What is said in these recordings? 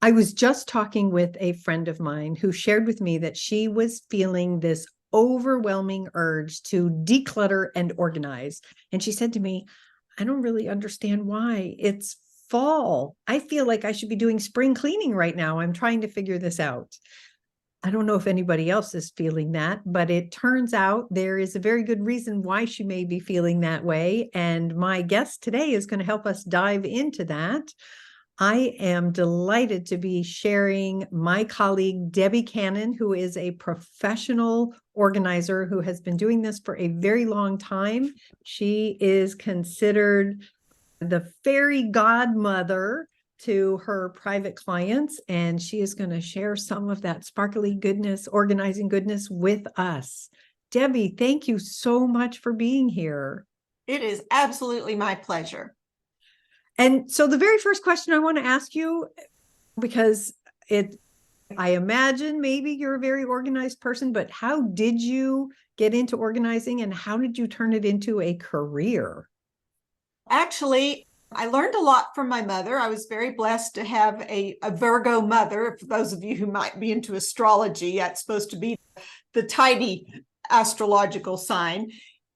I was just talking with a friend of mine who shared with me that she was feeling this overwhelming urge to declutter and organize. And she said to me, I don't really understand why. It's fall. I feel like I should be doing spring cleaning right now. I'm trying to figure this out. I don't know if anybody else is feeling that, but it turns out there is a very good reason why she may be feeling that way. And my guest today is going to help us dive into that. I am delighted to be sharing my colleague, Debbie Cannon, who is a professional organizer who has been doing this for a very long time. She is considered the fairy godmother to her private clients, and she is going to share some of that sparkly goodness, organizing goodness with us. Debbie, thank you so much for being here. It is absolutely my pleasure. And so the very first question I want to ask you, because I imagine maybe you're a very organized person, but how did you get into organizing and how did you turn it into a career? Actually, I learned a lot from my mother. I was very blessed to have a Virgo mother. For those of you who might be into astrology, that's supposed to be the tidy astrological sign.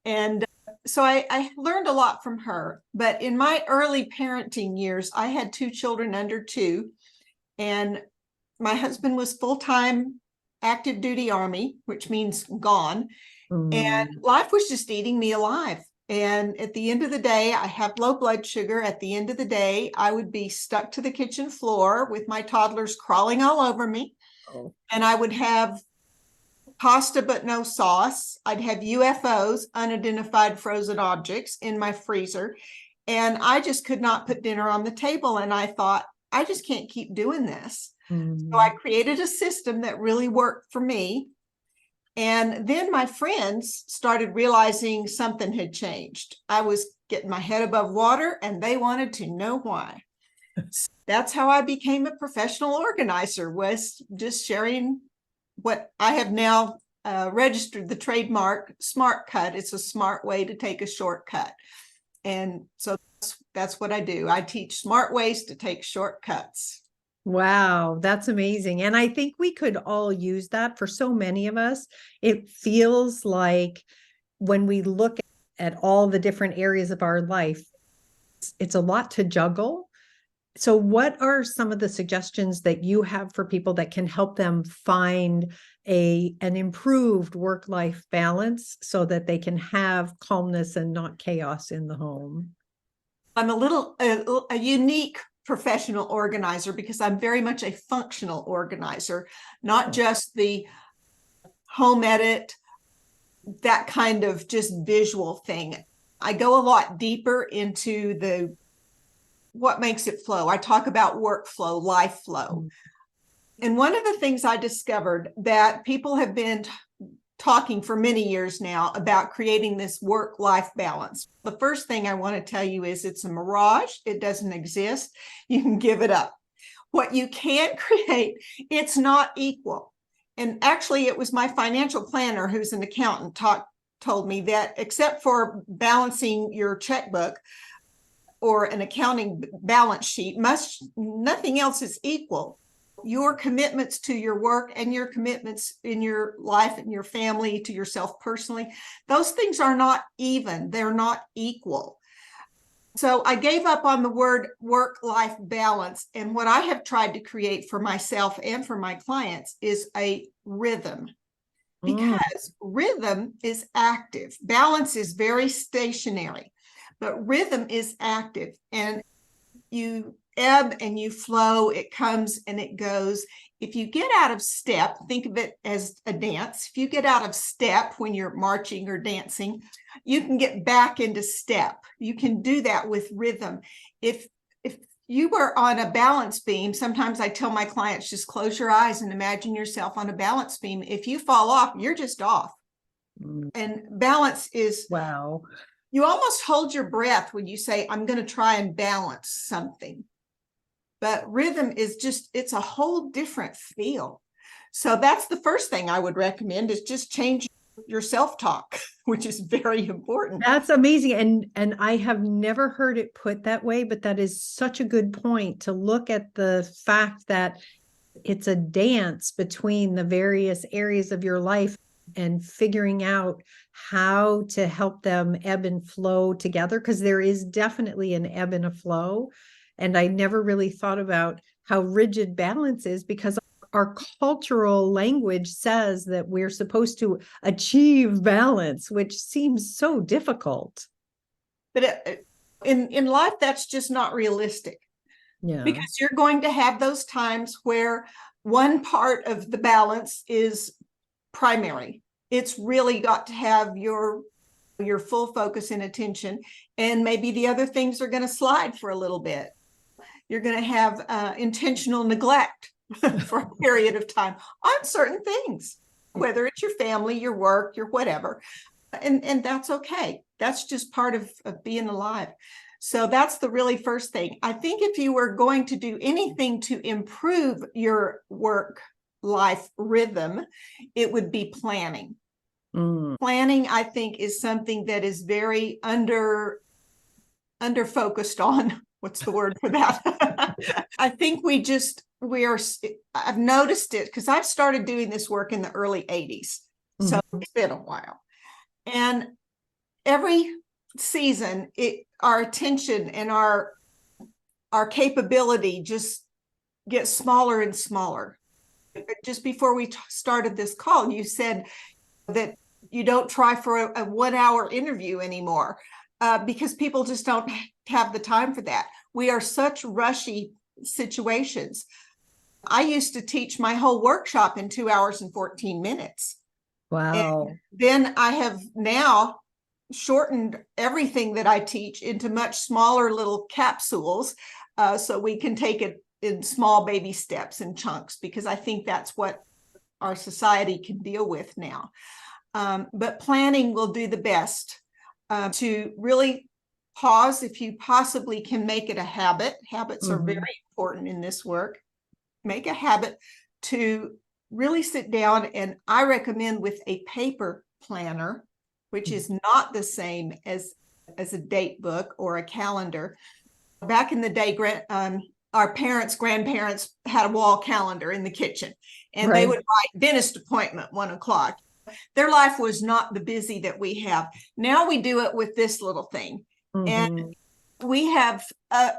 And so I learned a lot from her. But in my early parenting years, I had 2 children under 2. And my husband was full-time active duty Army, which means gone. And life was just eating me alive. And at the end of the day, I have low blood sugar. At the end of the day, I would be stuck to the kitchen floor with my toddlers crawling all over me. Oh. And I would have pasta but no sauce. I'd have UFOs, unidentified frozen objects, in my freezer. And I just could not put dinner on the table. And I thought, I just can't keep doing this. So I created a system that really worked for me. And then my friends started realizing something had changed. I was getting my head above water and they wanted to know why. That's how I became a professional organizer, was just sharing what I have now registered the trademark SMARTcut. It's a smart way to take a shortcut. And so that's what I do. I teach smart ways to take shortcuts. Wow, that's amazing. And I think we could all use that for so many of us. It feels like when we look at all the different areas of our life, it's a lot to juggle. So what are some of the suggestions that you have for people that can help them find an improved work-life balance so that they can have calmness and not chaos in the home? I'm a unique professional organizer because I'm very much a functional organizer, not just the home edit, that kind of just visual thing. I go a lot deeper into what makes it flow. I talk about workflow, life flow. And one of the things I discovered that people have been talking for many years now about creating this work-life balance. The first thing I want to tell you is it's a mirage. It doesn't exist. You can give it up. What you can't create, it's not equal. And actually, it was my financial planner, who's an accountant, told me that except for balancing your checkbook or an accounting balance sheet, nothing else is equal. Your commitments to your work and your commitments in your life and your family, to yourself personally, those things are not even. They're not equal. So I gave up on the word work-life balance. And what I have tried to create for myself and for my clients is a rhythm, because rhythm is active. Balance is very stationary, but rhythm is active. And you ebb and you flow, it comes and it goes. If you get out of step, think of it as a dance. If you get out of step when you're marching or dancing, you can get back into step. You can do that with rhythm. If you were on a balance beam, sometimes I tell my clients, just close your eyes and imagine yourself on a balance beam. If you fall off, you're just off. And balance is, wow. You almost hold your breath when you say, I'm going to try and balance something. But rhythm is it's a whole different feel. So that's the first thing I would recommend, is just change your self-talk, which is very important. That's amazing. And I have never heard it put that way, but that is such a good point to look at the fact that it's a dance between the various areas of your life and figuring out how to help them ebb and flow together, because there is definitely an ebb and a flow. And I never really thought about how rigid balance is, because our cultural language says that we're supposed to achieve balance, which seems so difficult. But in life, that's just not realistic. Yeah. Because you're going to have those times where one part of the balance is primary. It's really got to have your full focus and attention, and maybe the other things are going to slide for a little bit. You're going to have intentional neglect for a period of time on certain things, whether it's your family, your work, your whatever. And that's okay. That's just part of being alive. So that's the really first thing. I think if you were going to do anything to improve your work life rhythm, it would be planning. Planning, I think, is something that is very under focused on. What's the word for that? I think I've noticed it because I've started doing this work in the early 80s. So it's been a while. And every season, our attention and our capability just gets smaller and smaller. Just before we started this call, you said that you don't try for a 1 hour interview anymore because people just don't have the time for that. We are such rushy situations. I used to teach my whole workshop in 2 hours and 14 minutes. Wow. And then I have now shortened everything that I teach into much smaller little capsules so we can take it in small baby steps and chunks, because I think that's what our society can deal with now. But planning will do the best to really pause if you possibly can make it a habit. Habits are very important in this work. Make a habit to really sit down, and I recommend with a paper planner, which is not the same as a date book or a calendar. Back in the day, our grandparents had a wall calendar in the kitchen, and they would write dentist appointment 1 o'clock. Their life was not the busy that we have. Now we do it with this little thing. And we have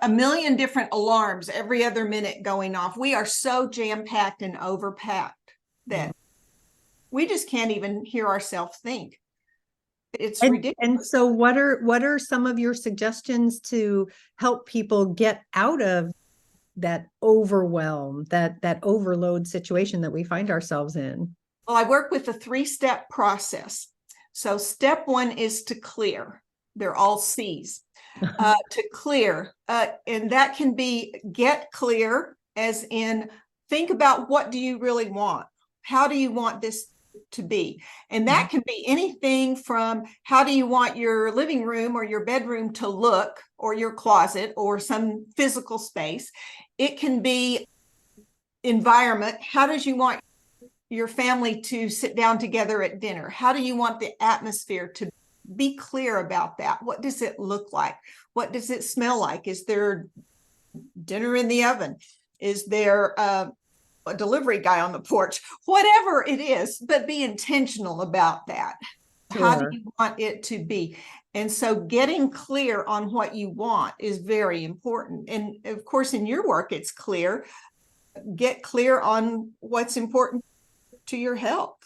a million different alarms every other minute going off. We are so jam-packed and overpacked that we just can't even hear ourselves think. It's ridiculous. And so what are some of your suggestions to help people get out of that overwhelm, that overload situation that we find ourselves in? Well, I work with a 3-step process. So step 1 is to clear. They're all C's. To clear. And that can be get clear, as in think about what do you really want? How do you want this to be? And that can be anything from how do you want your living room or your bedroom to look, or your closet, or some physical space. It can be environment. How does you want your family to sit down together at dinner? How do you want the atmosphere to be? Clear about that? What does it look like? What does it smell like? Is there dinner in the oven? Is there a delivery guy on the porch? Whatever it is, but be intentional about that. Sure. How do you want it to be? And so getting clear on what you want is very important. And of course, in your work, it's clear. Get clear on what's important to your health.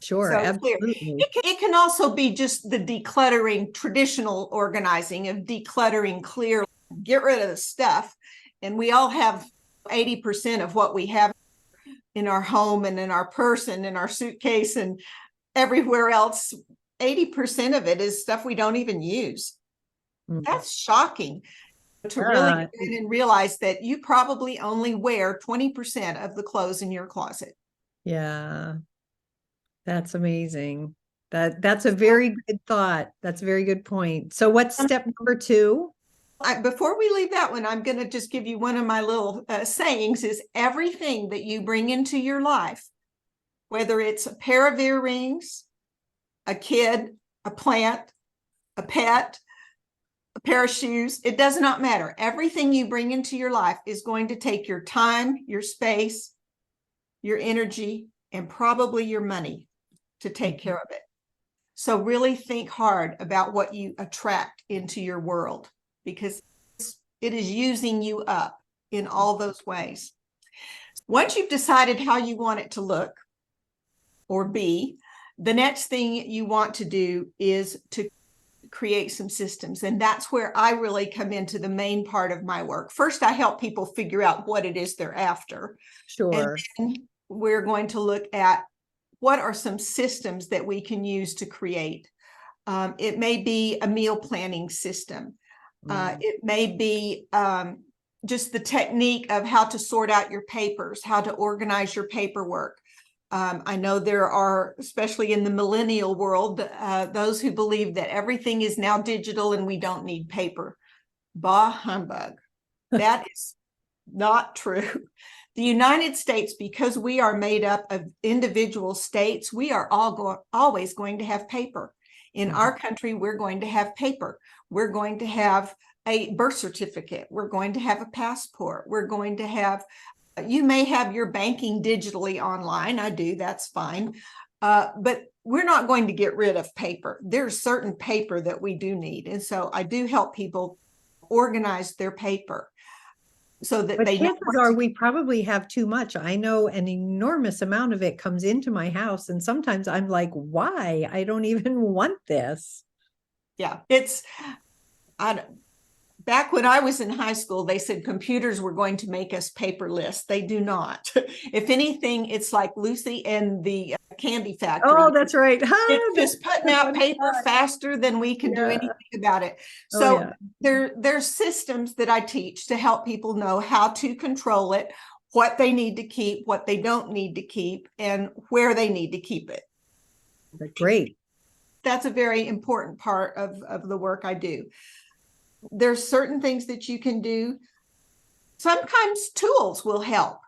Sure, so absolutely. It can also be just the decluttering, traditional organizing of decluttering, clear, get rid of the stuff. And we all have 80% of what we have in our home and in our purse and in our suitcase and everywhere else. 80% of it is stuff we don't even use. That's shocking to really get in and realize that you probably only wear 20% of the clothes in your closet. Yeah. That's amazing. That's a very good thought. That's a very good point. So what's step number 2? Before we leave that one, I'm going to just give you one of my little sayings is everything that you bring into your life, whether it's a pair of earrings, a kid, a plant, a pet, a pair of shoes. It does not matter. Everything you bring into your life is going to take your time, your space, your energy, and probably your money to take care of it. So really think hard about what you attract into your world, because it is using you up in all those ways. Once you've decided how you want it to look or be, the next thing you want to do is to create some systems. And that's where I really come into the main part of my work. First, I help people figure out what it is they're after. Sure. And then we're going to look at what are some systems that we can use to create. It may be a meal planning system. It may be just the technique of how to sort out your papers, how to organize your paperwork. I know there are, especially in the millennial world, those who believe that everything is now digital and we don't need paper. Bah humbug. That is not true. The United States, because we are made up of individual states, we are always going to have paper. In our country, we're going to have paper. We're going to have a birth certificate. We're going to have a passport. We're going to have, you may have your banking digitally online. I do, that's fine. But we're not going to get rid of paper. There's certain paper that we do need. And so I do help people organize their paper so that But they know chances are we probably have too much. I know an enormous amount of it comes into my house, and sometimes I'm like, why? I don't even want this. Yeah, it's, back when I was in high school, they said computers were going to make us paperless. They do not. If anything, it's like Lucy and the Candy Factory. Oh, that's right. It's just putting out paper faster than we can do anything about it. So there's systems that I teach to help people know how to control it, what they need to keep, what they don't need to keep, and where they need to keep it. Great. That's a very important part of the work I do. There's certain things that you can do. Sometimes tools will help.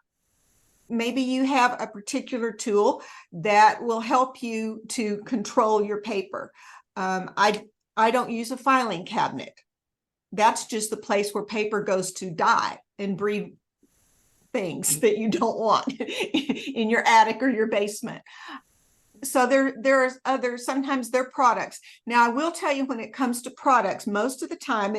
Maybe you have a particular tool that will help you to control your paper. I don't use a filing cabinet. That's just the place where paper goes to die and breed things that you don't want in your attic or your basement. So there's other, sometimes they're products. Now, I will tell you, when it comes to products, most of the time,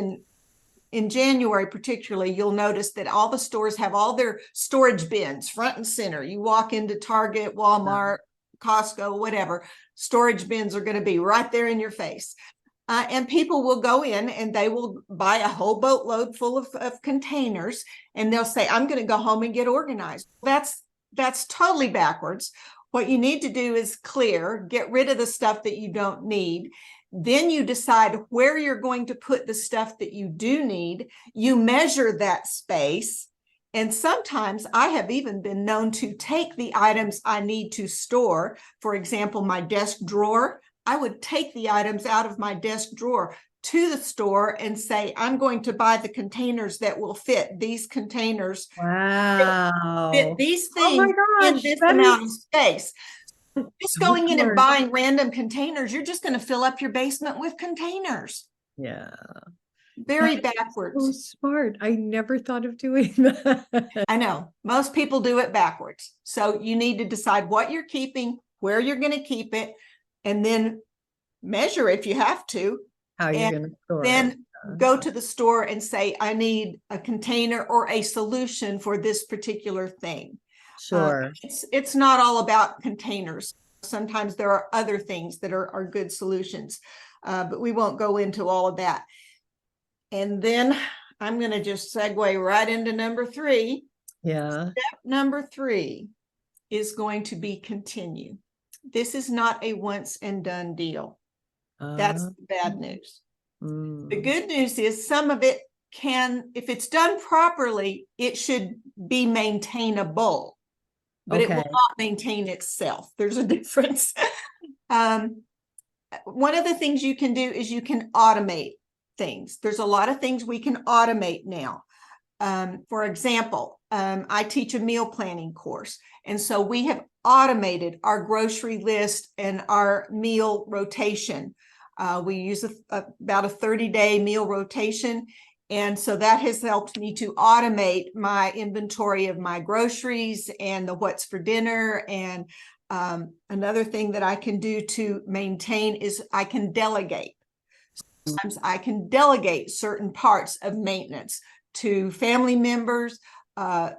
in January particularly, you'll notice that all the stores have all their storage bins front and center. You walk into Target, Walmart, Costco, whatever, storage bins are going to be right there in your face. And people will go in and they will buy a whole boatload full of containers, and they'll say, I'm going to go home and get organized. That's totally backwards. What you need to do is clear, get rid of the stuff that you don't need. Then you decide where you're going to put the stuff that you do need. You measure that space. And sometimes I have even been known to take the items I need to store. For example, my desk drawer. I would take the items out of my desk drawer to the store and say, I'm going to buy the containers that will fit these containers. Wow. Fit these Oh my things gosh, in this that amount is of space. Just going in and buying random containers, you're just going to fill up your basement with containers. Yeah. Very That is backwards. so smart. I never thought of doing that. I know most people do it backwards. So you need to decide what you're keeping, where you're going to keep it, and then measure if you have to. How you're going to store then it. Go to the store and say, I need a container or a solution for this particular thing. Sure. It's not all about containers. Sometimes there are other things that are good solutions, but we won't go into all of that. And then I'm going to just segue right into number 3. Yeah. Step number 3 is going to be continue. This is not a once and done deal. That's the bad news. The good news is some of it can, if it's done properly, it should be maintainable, but it will not maintain itself. There's a difference. One of the things you can do is you can automate things. There's a lot of things we can automate now. For example, I teach a meal planning course. And so we have automated our grocery list and our meal rotation. We use about a 30-day meal rotation. And so that has helped me to automate my inventory of my groceries and the what's for dinner. And another thing that I can do to maintain is I can delegate. Sometimes I can delegate certain parts of maintenance to family members,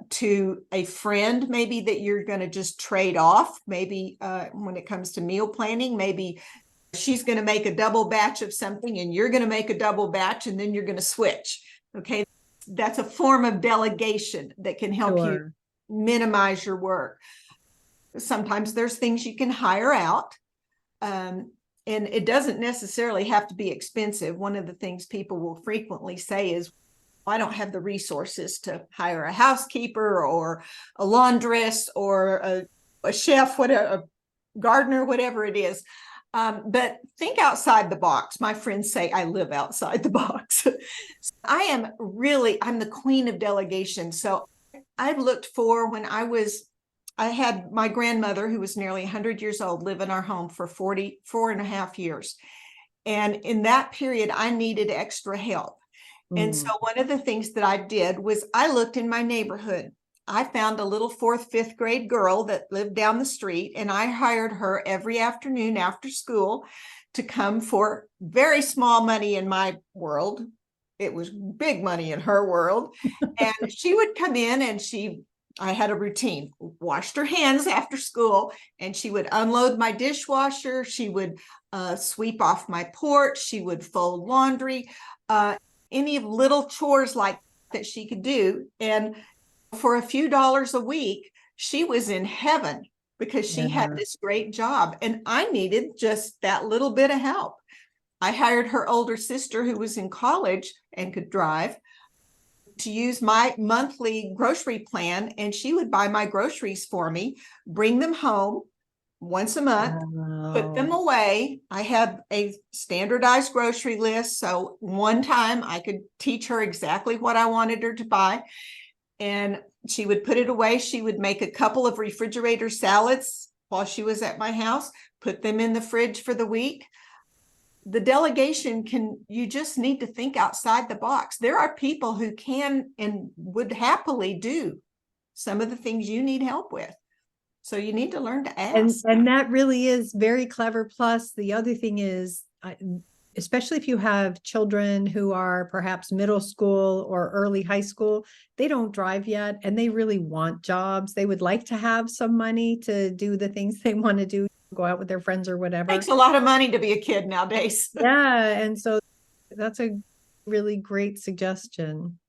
to a friend, maybe that you're going to just trade off. Maybe when it comes to meal planning, maybe she's going to make a double batch of something and you're going to make a double batch and then you're going to switch. Okay. That's a form of delegation that can help you minimize your work. Sometimes there's things you can hire out. And it doesn't necessarily have to be expensive. One of the things people will frequently say is, I don't have the resources to hire a housekeeper or a laundress or a chef, whatever, a gardener, whatever it is. But think outside the box. My friends say I live outside the box. I'm the queen of delegation. So I've looked for when I had my grandmother, who was nearly 100 years old, live in our home for 44 and a half years. And in that period, I needed extra help. And so one of the things that I did was I looked in my neighborhood. I found a little 4th, 5th grade girl that lived down the street, and I hired her every afternoon after school to come for very small money in my world. It was big money in her world. And she would come in and I had a routine, washed her hands after school, and she would unload my dishwasher. She would sweep off my porch. She would fold laundry, any little chores like that she could do. And for a few dollars a week, she was in heaven because she had this great job. And I needed just that little bit of help. I hired her older sister, who was in college and could drive, to use my monthly grocery plan, and she would buy my groceries for me, bring them home once a month, put them away. I have a standardized grocery list. So one time I could teach her exactly what I wanted her to buy, and she would put it away. She would make a couple of refrigerator salads while she was at my house, put them in the fridge for the week. The delegation you just need to think outside the box. There are people who can and would happily do some of the things you need help with. So you need to learn to ask. And that really is very clever. Plus, the other thing is, especially if you have children who are perhaps middle school or early high school, they don't drive yet and they really want jobs. They would like to have some money to do the things they want to do, go out with their friends or whatever. It takes a lot of money to be a kid nowadays. Yeah. And so that's a really great suggestion.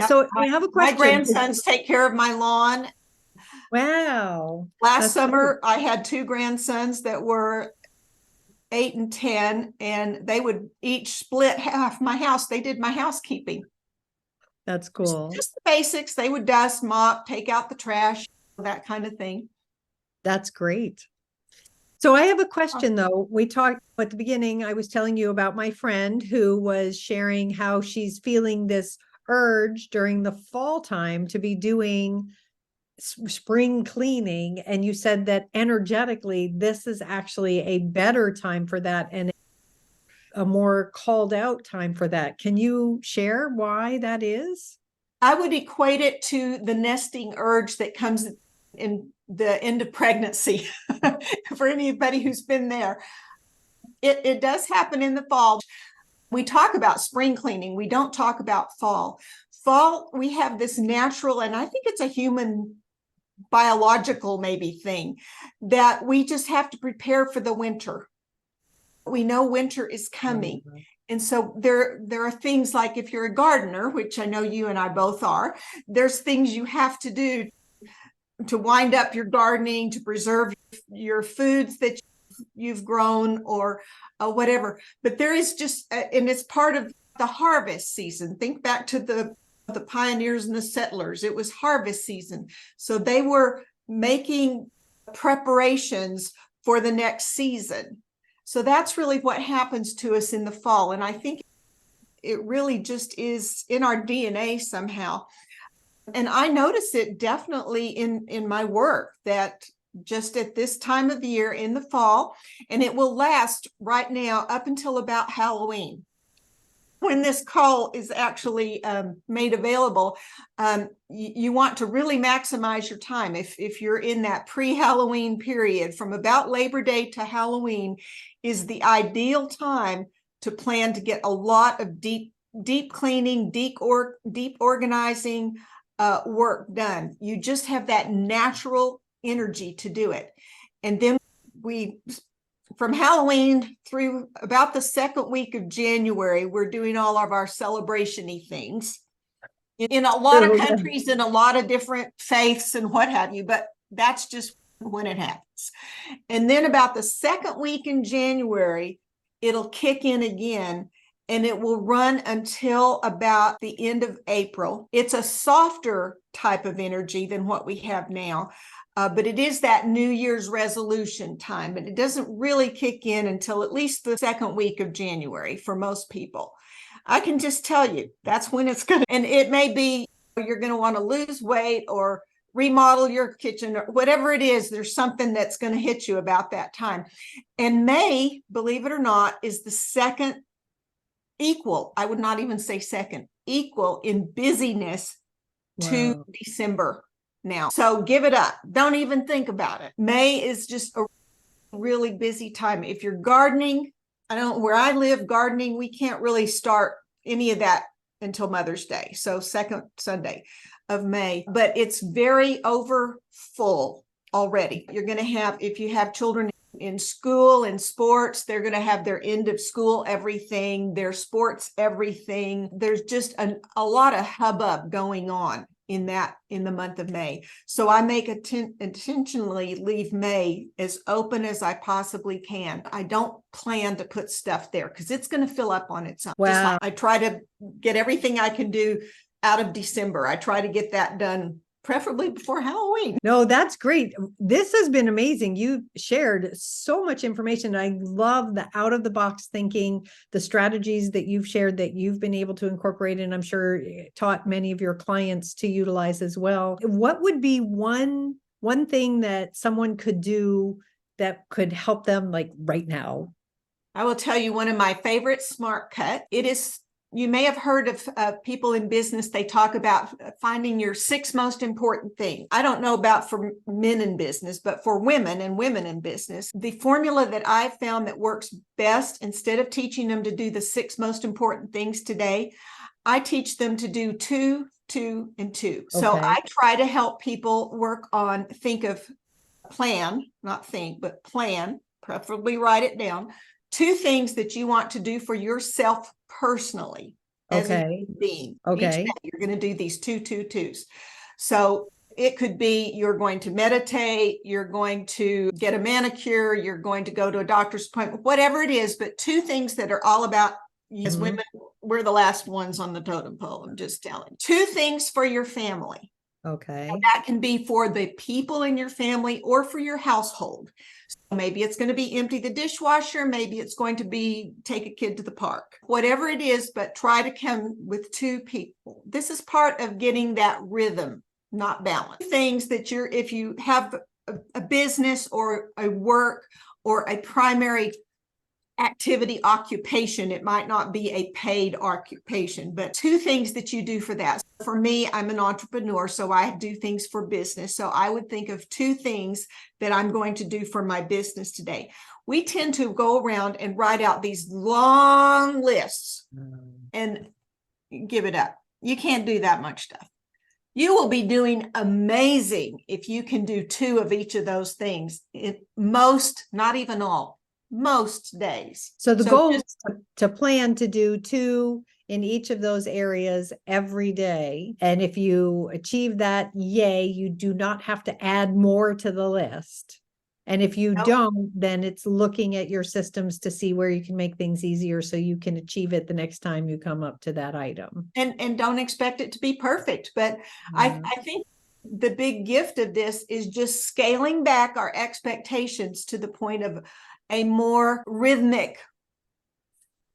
So I have a question. My grandsons take care of my lawn. Wow. Last summer, I had 2 grandsons that were 8 and 10, and they would each split half my house. They did my housekeeping. That's cool. Just the basics. They would dust, mop, take out the trash, that kind of thing. That's great. So I have a question though. We talked at the beginning, I was telling you about my friend who was sharing how she's feeling this urge during the fall time to be doing spring cleaning. And you said that energetically, this is actually a better time for that and a more called out time for that. Can you share why that is? I would equate it to the nesting urge that comes in the end of pregnancy. For anybody who's been there, it does happen in the fall. We talk about spring cleaning. We don't talk about fall. Fall, we have this natural, and I think it's a human biological maybe thing, that we just have to prepare for the winter. We know winter is coming. And so there are things like, if you're a gardener, which I know you and I both are, there's things you have to do to wind up your gardening, to preserve your foods that you've grown or whatever. But there is just, and it's part of the harvest season. Think back to the pioneers and the settlers. It was harvest season. So they were making preparations for the next season. So that's really what happens to us in the fall. And I think it really just is in our DNA somehow. And I notice it definitely in my work, that just at this time of the year in the fall, and it will last right now up until about Halloween. When this call is actually made available, you want to really maximize your time. If you're in that pre-Halloween period, from about Labor Day to Halloween is the ideal time to plan to get a lot of deep cleaning, deep organizing work done. You just have that natural energy to do it. And then from Halloween through about the second week of January, we're doing all of our celebration-y things in a lot of countries, in a lot of different faiths and what have you, but that's just when it happens. And then about the second week in January, it'll kick in again, and it will run until about the end of April. It's a softer type of energy than what we have now. But it is that New Year's resolution time, but it doesn't really kick in until at least the second week of January for most people. I can just tell you that's when it's going to, and it may be you're going to want to lose weight or remodel your kitchen or whatever it is. There's something that's going to hit you about that time. And May, believe it or not, is the second equal. I would not even say second, equal in busyness to December. Now, so give it up. Don't even think about it. May is just a really busy time. If you're gardening, where I live, gardening, we can't really start any of that until Mother's Day. So second Sunday of May, but it's very over full already. You're going to have, if you have children in school and sports, they're going to have their end of school everything, their sports everything. There's just a lot of hubbub going on in the month of May. So I make intentionally leave May as open as I possibly can. I don't plan to put stuff there because it's going to fill up on its own. Wow. I try to get everything I can do out of December. I try to get that done preferably before Halloween. No, that's great. This has been amazing. You shared so much information. I love the out of the box thinking, the strategies that you've shared that you've been able to incorporate, and I'm sure taught many of your clients to utilize as well. What would be one thing that someone could do that could help them like right now? I will tell you one of my favorite SMARTcut. It is, you may have heard of people in business, they talk about finding your 6 most important things. I don't know about for men in business, but for women and women in business, the formula that I found that works best, instead of teaching them to do the 6 most important things today, I teach them to do 2, 2, and 2. Okay. So I try to help people work on, plan, not think, but plan, preferably write it down. 2 things that you want to do for yourself personally as a human being. Each day you're going to do these 2, 2, 2s. So it could be you're going to meditate, you're going to get a manicure, you're going to go to a doctor's appointment, whatever it is, but 2 things that are all about, as women, we're the last ones on the totem pole. I'm just telling you. 2 things for your family. Okay. And that can be for the people in your family or for your household. So maybe it's going to be empty the dishwasher. Maybe it's going to be take a kid to the park. Whatever it is, but try to come with 2 people. This is part of getting that rhythm, not balance. Things that if you have a business or a work or a primary activity occupation, it might not be a paid occupation, but 2 things that you do for that. For me, I'm an entrepreneur, so I do things for business. So I would think of 2 things that I'm going to do for my business today. We tend to go around and write out these long lists and give it up. You can't do that much stuff. You will be doing amazing if you can do 2 of each of those things. Most, not even all, most days. So the goal is to plan to do 2 in each of those areas every day. And if you achieve that, yay, you do not have to add more to the list. And if you don't, then it's looking at your systems to see where you can make things easier so you can achieve it the next time you come up to that item. And don't expect it to be perfect. But I think the big gift of this is just scaling back our expectations to the point of a more rhythmic,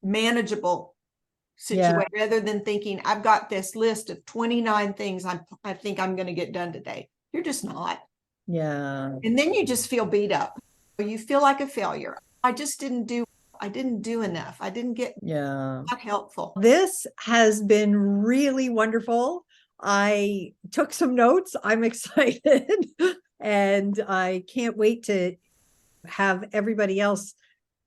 manageable situation rather than thinking, I've got this list of 29 things I think I'm going to get done today. You're just not. Yeah. And then you just feel beat up. You feel like a failure. I didn't do enough. I didn't get not helpful. This has been really wonderful. I took some notes. I'm excited and I can't wait to have everybody else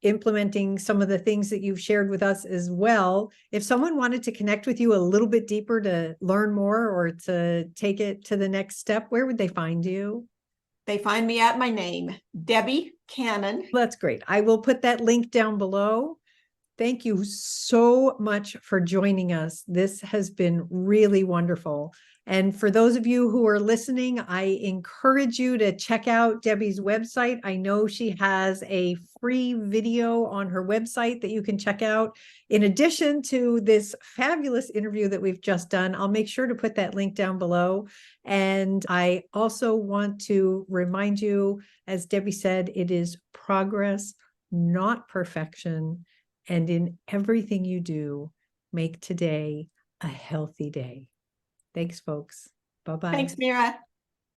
implementing some of the things that you've shared with us as well. If someone wanted to connect with you a little bit deeper to learn more or to take it to the next step, where would they find you? They find me at my name, Debbye Cannon. That's great. I will put that link down below. Thank you so much for joining us. This has been really wonderful. And for those of you who are listening, I encourage you to check out Debbie's website. I know she has a free video on her website that you can check out. In addition to this fabulous interview that we've just done, I'll make sure to put that link down below. And I also want to remind you, as Debbie said, it is progress, not perfection. And in everything you do, make today a healthy day. Thanks, folks. Bye-bye. Thanks, Mira.